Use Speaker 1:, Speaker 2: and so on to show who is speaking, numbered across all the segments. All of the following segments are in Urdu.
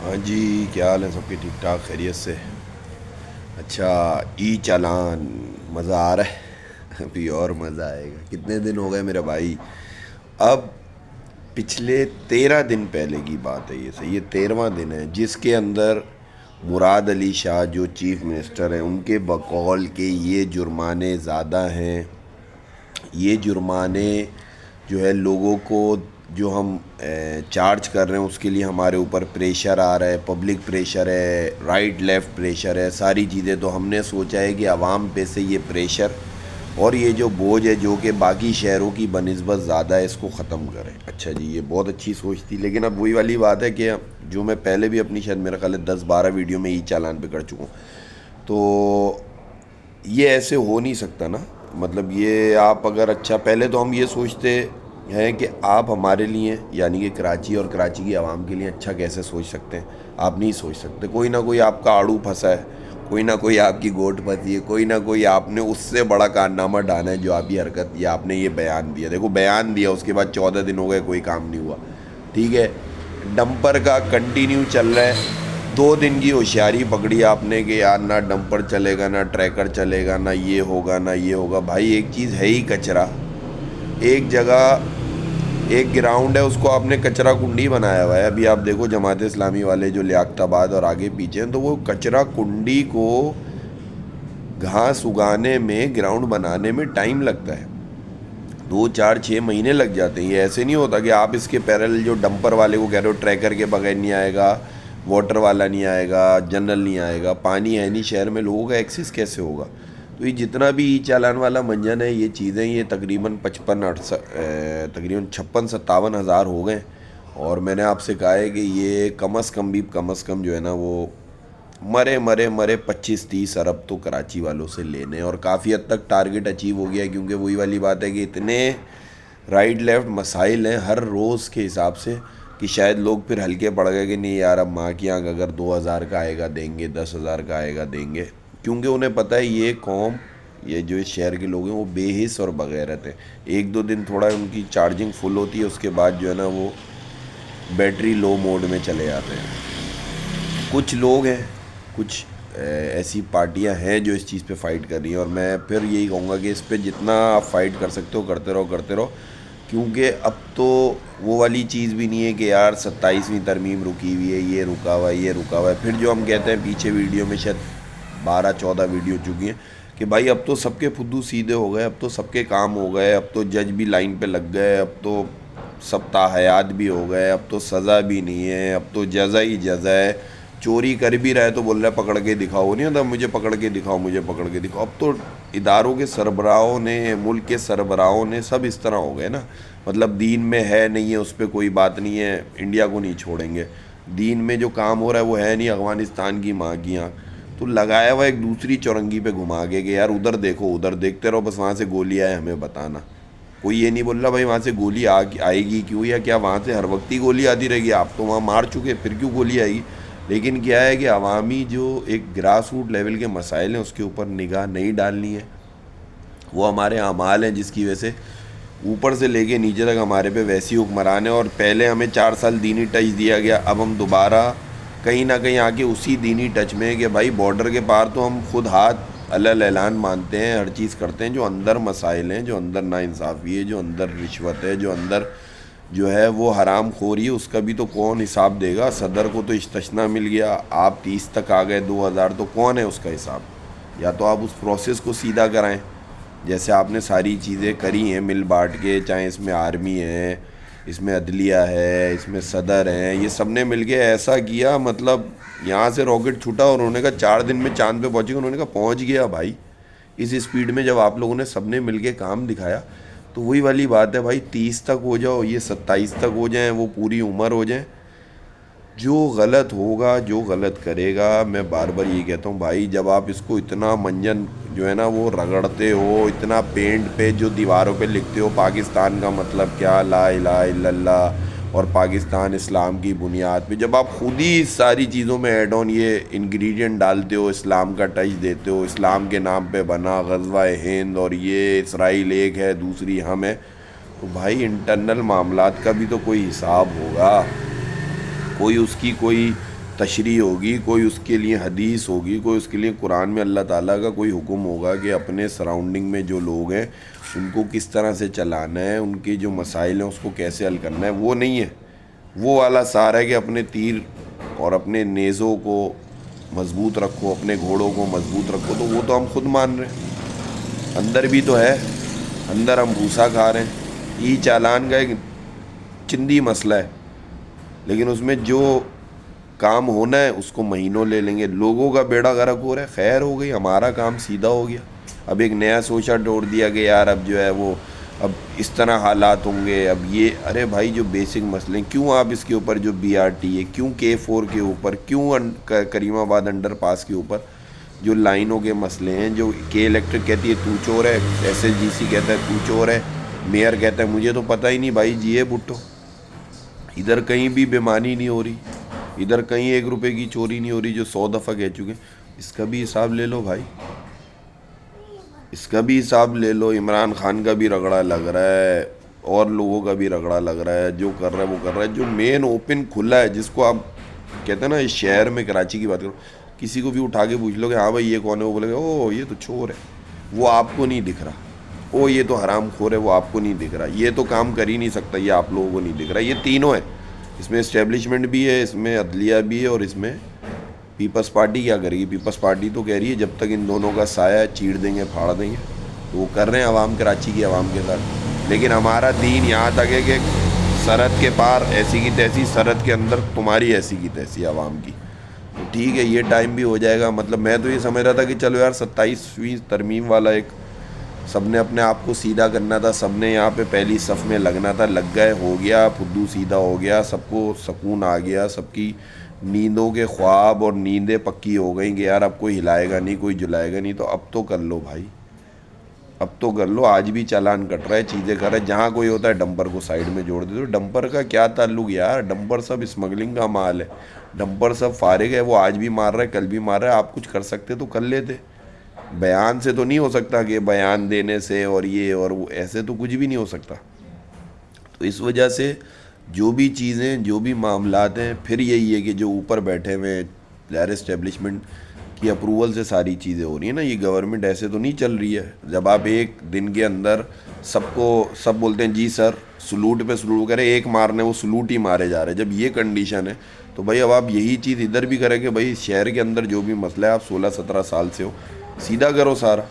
Speaker 1: ہاں جی، کیا حال ہے سب کے؟ ٹھیک ٹھاک، خیریت سے؟ اچھا، ای چالان مزہ آ رہا ہے؟ ابھی اور مزہ آئے گا. کتنے دن ہو گئے میرے بھائی؟ اب پچھلے 13 دن پہلے کی بات ہے، یہ صحیح، یہ 13واں دن ہے جس کے اندر مراد علی شاہ جو چیف منسٹر ہیں ان کے بقول کہ یہ جرمانے زیادہ ہیں. یہ جرمانے جو ہے لوگوں کو جو ہم چارج کر رہے ہیں اس کے لیے ہمارے اوپر پریشر آ رہا ہے، پبلک پریشر ہے، رائٹ لیفٹ پریشر ہے، ساری چیزیں. تو ہم نے سوچا ہے کہ عوام پہ سے یہ پریشر اور یہ جو بوجھ ہے جو کہ باقی شہروں کی بنسبت زیادہ ہے، اس کو ختم کریں. اچھا جی، یہ بہت اچھی سوچ تھی، لیکن اب وہی والی بات ہے کہ جو میں پہلے بھی اپنی شاید میرا خیال ہے 10-12 ویڈیو میں ای چالان پہ کر چکا ہوں. تو یہ ایسے ہو نہیں سکتا نا. مطلب یہ آپ اگر اچھا، پہلے تو ہم یہ سوچتے ہیں کہ آپ ہمارے لیے یعنی کہ کراچی اور کراچی کی عوام کے لیے اچھا کیسے سوچ سکتے ہیں. آپ نہیں سوچ سکتے. کوئی نہ کوئی آپ کا آڑو پھنسا ہے، کوئی نہ کوئی آپ کی گوٹ پھنسی ہے، کوئی نہ کوئی آپ نے اس سے بڑا کارنامہ ڈانا ہے جو آپ یہ حرکت یا آپ نے یہ بیان دیا. دیکھو بیان دیا، اس کے بعد 14 دن ہو گئے کوئی کام نہیں ہوا. ٹھیک ہے، ڈمپر کا کنٹینیو چل رہا ہے. 2 دن کی ہوشیاری پکڑی آپ نے کہ یار نہ ڈمپر چلے گا، نہ ٹریکر چلے گا، نہ یہ ہوگا نہ یہ ہوگا. بھائی ایک چیز ہے ہی کچرا. ایک جگہ ایک گراؤنڈ ہے، اس کو آپ نے کچرا کنڈی بنایا ہوا ہے. ابھی آپ دیکھو جماعت اسلامی والے جو لیاقت آباد اور آگے پیچھے ہیں، تو وہ کچرا کنڈی کو گھاس اگانے میں، گراؤنڈ بنانے میں ٹائم لگتا ہے. 2 4 6 مہینے لگ جاتے ہیں. یہ ایسے نہیں ہوتا کہ آپ اس کے پیرل جو ڈمپر والے کو کہہ رہے ہو ٹریکر کے بغیر نہیں آئے گا، واٹر والا نہیں آئے گا، جنرل نہیں آئے گا. پانی ہے نہیں شہر میں، لوگوں کا ایکسیس کیسے ہوگا؟ تو یہ جتنا بھی ای چالان والا منجن ہے، یہ چیزیں یہ تقریباً 56 57 ہزار ہو گئے. اور میں نے آپ سے کہا ہے کہ یہ کم از کم جو ہے نا وہ مرے مرے مرے 25 30 ارب تو کراچی والوں سے لینے. اور کافی حد تک ٹارگٹ اچیو ہو گیا ہے، کیونکہ وہی والی بات ہے کہ اتنے رائٹ لیفٹ مسائل ہیں ہر روز کے حساب سے کہ شاید لوگ پھر ہلکے پڑ گئے کہ نہیں یار اب ماں کی آنکھ، اگر 2000 کا آئے گا دیں گے، 10,000 کا آئے گا دیں گے. کیونکہ انہیں پتہ ہے یہ قوم، یہ جو اس شہر کے لوگ ہیں وہ بے حس اور بغیرت ہیں. 1 2 دن تھوڑا ان کی چارجنگ فل ہوتی ہے، اس کے بعد جو ہے نا وہ بیٹری لو موڈ میں چلے جاتے ہیں. کچھ لوگ ہیں، کچھ ایسی پارٹیاں ہیں جو اس چیز پہ فائٹ کر رہی ہیں. اور میں پھر یہی کہوں گا کہ اس پہ جتنا آپ فائٹ کر سکتے ہو کرتے رہو کرتے رہو. کیونکہ اب تو وہ والی چیز بھی نہیں ہے کہ یار 27ویں ترمیم رکی ہوئی ہے، یہ رکا ہوا ہے، یہ رکا ہوا ہے. پھر جو ہم کہتے ہیں پیچھے ویڈیو میں شاید 12 14 ویڈیو چکی ہیں کہ بھائی اب تو سب کے پھدو سیدھے ہو گئے، اب تو سب کے کام ہو گئے، اب تو جج بھی لائن پہ لگ گئے، اب تو سب تاحیات بھی ہو گئے، اب تو سزا بھی نہیں ہے، اب تو جزا ہی جزا ہے. چوری کر بھی رہا ہے تو بول رہا ہے پکڑ کے دکھاؤ. نہیں ہوتا مجھے پکڑ کے دکھاؤ، مجھے پکڑ کے دکھاؤ. اب تو اداروں کے سربراہوں نے، ملک کے سربراہوں نے سب اس طرح ہو گئے نا. مطلب دین میں ہے نہیں ہے اس پہ کوئی بات نہیں ہے، انڈیا کو نہیں چھوڑیں گے. دین میں جو کام ہو رہا ہے وہ ہے نہیں، افغانستان کی ماں کی آنکھ. تو لگایا ہوا ایک دوسری چورنگی پہ گھما کے کہ یار ادھر دیکھو، ادھر دیکھتے رہو، بس وہاں سے گولی آئے ہمیں بتانا. کوئی یہ نہیں بول رہا بھائی وہاں سے گولی آئے گی کیوں، یا کیا وہاں سے ہر وقت ہی گولی آتی رہے گی؟ آپ تو وہاں مار چکے، پھر کیوں گولی آئے گی؟ لیکن کیا ہے کہ عوامی جو ایک گراس روٹ لیول کے مسائل ہیں اس کے اوپر نگاہ نہیں ڈالنی ہے. وہ ہمارے اعمال ہیں جس کی وجہ سے اوپر سے لے کے نیچے تک ہمارے پہ ویسی حکمران ہیں. اور پہلے ہمیں 4 سال دینی ٹچ دیا گیا، اب ہم دوبارہ کہیں نہ کہیں آ کے اسی دینی ٹچ میں کہ بھائی بارڈر کے پار تو ہم خود ہاتھ علل اعلان مانتے ہیں، ہر چیز کرتے ہیں. جو اندر مسائل ہیں، جو اندر ناانصافی ہے، جو اندر رشوت ہے، جو اندر جو ہے وہ حرام خوری ہے، اس کا بھی تو کون حساب دے گا؟ صدر کو تو استثنا مل گیا، آپ 30 تک آ گئے، 2000، تو کون ہے اس کا حساب؟ یا تو آپ اس پروسیس کو سیدھا کرائیں جیسے آپ نے ساری چیزیں کری ہیں مل بانٹ کے، چاہے اس میں آرمی ہے، اس میں عدلیہ ہے، اس میں صدر ہیں، یہ سب نے مل کے ایسا کیا. مطلب یہاں سے راکٹ چھوٹا اور انہوں نے کہا 4 دن میں چاند پہ پہنچے گا، انہوں نے کہا پہنچ گیا بھائی. اس اسپیڈ میں جب آپ لوگوں نے سب نے مل کے کام دکھایا تو وہی والی بات ہے بھائی. 30 تک ہو جاؤ، یہ 27 تک ہو جائیں، وہ پوری عمر ہو جائیں. جو غلط ہوگا، جو غلط کرے گا، میں بار بار یہ کہتا ہوں بھائی جب آپ اس کو اتنا منجن جو ہے نا وہ رگڑتے ہو، اتنا پینٹ پہ جو دیواروں پہ لکھتے ہو پاکستان کا مطلب کیا، لا الہ الا اللہ اور پاکستان اسلام کی بنیاد پہ، جب آپ خود ہی اس ساری چیزوں میں ایڈ آن یہ انگریڈینٹ ڈالتے ہو، اسلام کا ٹچ دیتے ہو، اسلام کے نام پہ بنا غزوہ ہند اور یہ اسرائیل ایک ہے دوسری ہم ہے، تو بھائی انٹرنل معاملات کا بھی تو کوئی حساب ہوگا. کوئی اس کی کوئی تشریح ہوگی، کوئی اس کے لیے حدیث ہوگی، کوئی اس کے لیے قرآن میں اللہ تعالیٰ کا کوئی حکم ہوگا کہ اپنے سراؤنڈنگ میں جو لوگ ہیں ان کو کس طرح سے چلانا ہے، ان کے جو مسائل ہیں اس کو کیسے حل کرنا ہے. وہ نہیں ہے. وہ والا سارا ہے کہ اپنے تیر اور اپنے نیزوں کو مضبوط رکھو، اپنے گھوڑوں کو مضبوط رکھو. تو وہ تو ہم خود مان رہے ہیں، اندر بھی تو ہے، اندر ہم بھوسا کھا رہے ہیں. ای چالان کا ایک چندی مسئلہ ہے، لیکن اس میں جو کام ہونا ہے اس کو مہینوں لے لیں گے. لوگوں کا بیڑا غرق ہو رہا ہے، خیر ہو گئی، ہمارا کام سیدھا ہو گیا. اب ایک نیا سوچا ڈوڑ دیا کہ یار اب جو ہے وہ اب اس طرح حالات ہوں گے. اب یہ ارے بھائی جو بیسک مسئلے ہیں، کیوں آپ اس کے اوپر جو BRT ہے، کیوں K4 کے اوپر، کیوں کریم آباد انڈر پاس کے اوپر جو لائنوں کے مسئلے ہیں، جو K الیکٹرک کہتی ہے تو چور ہے، SSGC کہتا ہے تو چور ہے، میئر کہتا ہے مجھے تو پتہ ہی نہیں. بھائی جیے بھٹو، ادھر کہیں بھی بےمانی نہیں ہو رہی، ادھر کہیں 1 روپے کی چوری نہیں ہو رہی، جو 100 دفعہ کہہ چکے. اس کا بھی حساب لے لو بھائی، اس کا بھی حساب لے لو. عمران خان کا بھی رگڑا لگ رہا ہے، اور لوگوں کا بھی رگڑا لگ رہا ہے. جو کر رہا ہے وہ کر رہا ہے. جو مین اوپن کھلا ہے، جس کو آپ کہتے ہیں نا اس شہر میں، کراچی کی بات کرو، کسی کو بھی اٹھا کے پوچھ لو کہ ہاں بھائی یہ کون ہے، وہ بولے گا او یہ تو چور ہے. وہ آپ کو نہیں دکھ رہا. او یہ تو حرام خور ہے، وہ آپ کو نہیں دکھ رہا. یہ تو کام کر ہی نہیں سکتا، یہ آپ لوگوں کو نہیں دکھ رہا. یہ تینوں ہے، اس میں اسٹیبلشمنٹ بھی ہے، اس میں عدلیہ بھی ہے، اور اس میں پیپلز پارٹی. کیا کرے گی پیپلز پارٹی؟ تو کہہ رہی ہے جب تک ان دونوں کا سایہ چیڑ دیں گے، پھاڑ دیں گے. تو وہ کر رہے ہیں عوام، کراچی کی عوام کے ساتھ. لیکن ہمارا دین یہاں تک ہے کہ سرحد کے پار ایسی کی تیسی، سرحد کے اندر تمہاری ایسی کی تیسی عوام کی. تو ٹھیک ہے، یہ ٹائم بھی ہو جائے گا. مطلب میں تو یہ سمجھ رہا تھا کہ چلو یار 27ویں ترمیم والا ایک سب نے اپنے آپ کو سیدھا کرنا تھا، سب نے یہاں پہ پہلی صف میں لگنا تھا، لگ گئے، ہو گیا، پھدو سیدھا ہو گیا، سب کو سکون آ گیا، سب کی نیندوں کے خواب اور نیندیں پکی ہو گئیں کہ یار اب کوئی ہلائے گا نہیں، کوئی جلائے گا نہیں. تو اب تو کر لو بھائی، اب تو کر لو. آج بھی چالان کٹ رہا ہے، چیزیں کر رہا ہے. جہاں کوئی ہوتا ہے ڈمپر کو سائڈ میں جوڑ دے. تو ڈمپر کا کیا تعلق یار؟ ڈمپر سب اسمگلنگ کا مال ہے، ڈمپر سب فارغ ہے. وہ آج بھی مار رہا ہے، کل بھی مار رہا ہے. آپ کچھ کر سکتے تو کر لیتے. بیان سے تو نہیں ہو سکتا کہ بیان دینے سے اور یہ اور وہ، ایسے تو کچھ بھی نہیں ہو سکتا. تو اس وجہ سے جو بھی چیزیں، جو بھی معاملات ہیں، پھر یہی ہے کہ جو اوپر بیٹھے ہوئے ظاہر اسٹیبلشمنٹ کی اپروول سے ساری چیزیں ہو رہی ہیں نا. یہ گورنمنٹ ایسے تو نہیں چل رہی ہے. جب آپ ایک دن کے اندر سب کو سب بولتے ہیں جی سر سلوٹ پہ سلوٹ کرے، ایک مارنے وہ سلوٹ ہی مارے جا رہے ہیں. جب یہ کنڈیشن ہے تو بھائی اب آپ یہی چیز ادھر بھی کریں کہ بھائی شہر کے اندر جو بھی مسئلہ ہے، آپ 16-17 سال سے ہو، سیدھا کرو سارا.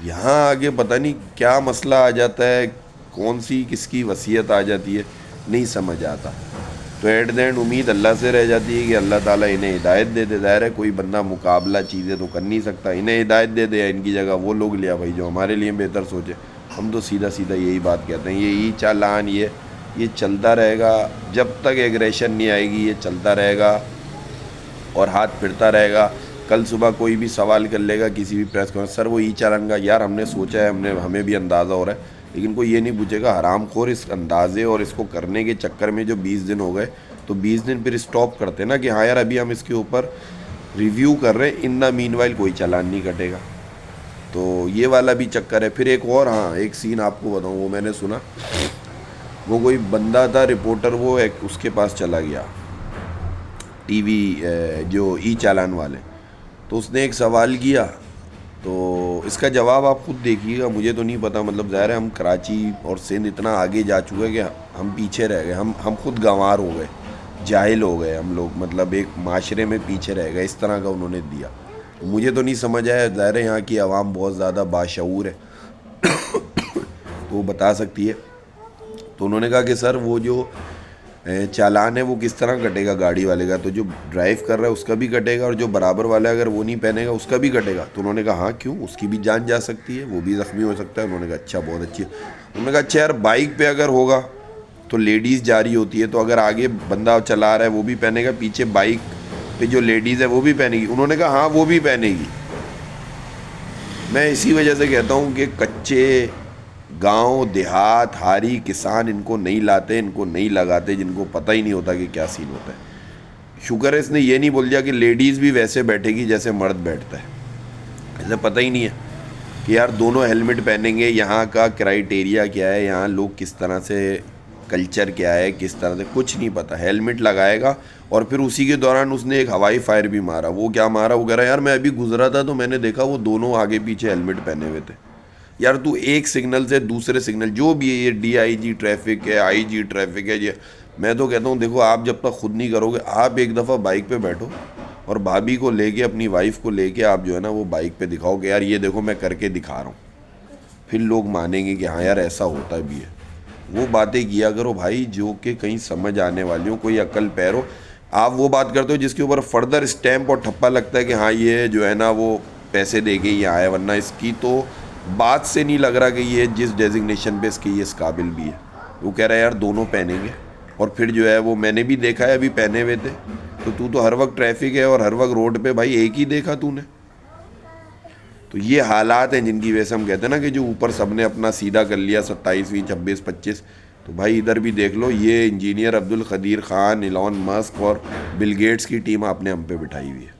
Speaker 1: یہاں آگے پتہ نہیں کیا مسئلہ آ جاتا ہے، کون سی کس کی وصیت آ جاتی ہے، نہیں سمجھ آتا. تو ایٹ دا اینڈ امید اللہ سے رہ جاتی ہے کہ اللہ تعالیٰ انہیں ہدایت دے دے. ظاہر ہے کوئی بندہ مقابلہ چیزیں تو کر نہیں سکتا، انہیں ہدایت دے دے یا ان کی جگہ وہ لوگ لیا بھائی جو ہمارے لیے بہتر سوچے. ہم تو سیدھا سیدھا یہی بات کہتے ہیں. یہ چالان یہ چلتا رہے گا جب تک ایگریشن نہیں آئے گی. یہ چلتا رہے گا اور ہاتھ پھرتا رہے گا. کل صبح کوئی بھی سوال کر لے گا کسی بھی پریس کانفرنس، سر وہ چالان کا یار ہم نے سوچا ہے، ہمیں بھی اندازہ ہو رہا ہے. لیکن کوئی یہ نہیں پوچھے گا حرام خور اس اندازے اور اس کو کرنے کے چکر میں جو 20 دن ہو گئے، تو 20 دن پھر اسٹاپ کرتے نا کہ ہاں یار ابھی ہم اس کے اوپر ریویو کر رہے ہیں. ان دا مین وائل کوئی چالان نہیں کٹے گا. تو یہ والا بھی چکر ہے. پھر ایک اور، ہاں ایک سین آپ کو بتاؤں، وہ میں نے سنا، وہ کوئی بندہ تھا رپورٹر، وہ ایک اس کے پاس چلا گیا ٹی وی جو چالان والے. تو اس نے ایک سوال کیا، تو اس کا جواب آپ خود دیکھیے گا. مجھے تو نہیں پتا، مطلب ظاہر ہے ہم کراچی اور سندھ اتنا آگے جا چکے کہ ہم پیچھے رہ گئے. ہم خود گنوار ہو گئے، جاہل ہو گئے ہم لوگ، مطلب ایک معاشرے میں پیچھے رہ گئے. اس طرح کا انہوں نے دیا. مجھے تو نہیں سمجھ آیا. ظاہر ہے یہاں کی عوام بہت زیادہ باشعور ہے تو وہ بتا سکتی ہے. تو انہوں نے کہا کہ سر وہ جو چالان ہے وہ کس طرح کٹے گا گاڑی والے کا؟ تو جو ڈرائیو کر رہا ہے اس کا بھی کٹے گا، اور جو برابر والا ہے اگر وہ نہیں پہنے گا اس کا بھی کٹے گا. تو انہوں نے کہا ہاں کیوں، اس کی بھی جان جا سکتی ہے، وہ بھی زخمی ہو سکتا ہے. انہوں نے کہا اچھا بہت اچھی ہے. انہوں نے کہا اچھا یار بائک پہ اگر ہوگا تو لیڈیز جاری ہوتی ہے، تو اگر آگے بندہ چلا رہا ہے وہ بھی پہنے گا، پیچھے بائک پہ جو لیڈیز ہے وہ بھی پہنے گی؟ انہوں نے کہا ہاں وہ بھی پہنے گی. میں اسی وجہ سے کہتا ہوں کہ کچے گاؤں دیہات ہاری کسان ان کو نہیں لاتے، ان کو نہیں لگاتے، جن کو پتہ ہی نہیں ہوتا کہ کیا سین ہوتا ہے. شکر ہے اس نے یہ نہیں بول دیا کہ لیڈیز بھی ویسے بیٹھے گی جیسے مرد بیٹھتا ہے. اسے پتہ ہی نہیں ہے کہ یار دونوں ہیلمٹ پہنیں گے. یہاں کا کرائیٹیریا کیا ہے، یہاں لوگ کس طرح سے کلچر کیا ہے, کس طرح سے, کچھ نہیں پتہ. ہیلمٹ لگائے گا اور پھر اسی کے دوران اس نے ایک ہوائی فائر بھی مارا. وہ کیا مارا, وہ کہہ رہا ہے یار میں ابھی گزرا تھا تو میں نے دیکھا وہ دونوں آگے پیچھے ہیلمٹ پہنے ہوئے تھے. یار تو ایک سگنل سے دوسرے سگنل, جو بھی ہے, یہ ڈی آئی جی ٹریفک ہے, آئی جی ٹریفک ہے, یہ میں تو کہتا ہوں دیکھو آپ جب تک خود نہیں کرو گے, آپ ایک دفعہ بائک پہ بیٹھو اور بھابھی کو لے کے, اپنی وائف کو لے کے آپ جو ہے نا وہ بائک پہ دکھاؤ کہ یار یہ دیکھو میں کر کے دکھا رہا ہوں, پھر لوگ مانیں گے کہ ہاں یار ایسا ہوتا بھی ہے. وہ باتیں کیا کرو بھائی جو کہ کہیں سمجھ آنے والی ہو, کوئی عقل پیر ہو. آپ وہ بات کرتے ہو جس کے اوپر فردر اسٹیمپ اور ٹھپا لگتا ہے کہ ہاں یہ جو ہے نا وہ پیسے دے کے یہ آیا, ورنہ اس کی تو بات سے نہیں لگ رہا کہ یہ جس ڈیزگنیشن پہ اس کی یہ اس قابل بھی ہے. وہ کہہ رہا ہے یار دونوں پہنیں گے, اور پھر جو ہے وہ میں نے بھی دیکھا ہے ابھی پہنے ہوئے تھے. تو ہر وقت ٹریفک ہے اور ہر وقت روڈ پہ بھائی ایک ہی دیکھا تو نے. تو یہ حالات ہیں جن کی وجہ سے ہم کہتے ہیں نا کہ جو اوپر سب نے اپنا سیدھا کر لیا 27ویں 26 25. تو بھائی ادھر بھی دیکھ لو, یہ انجینئر عبد القدیر خان, ایلون مسک اور بل گیٹس کی ٹیم آپ نے ہم پہ بٹھائی ہوئی ہے.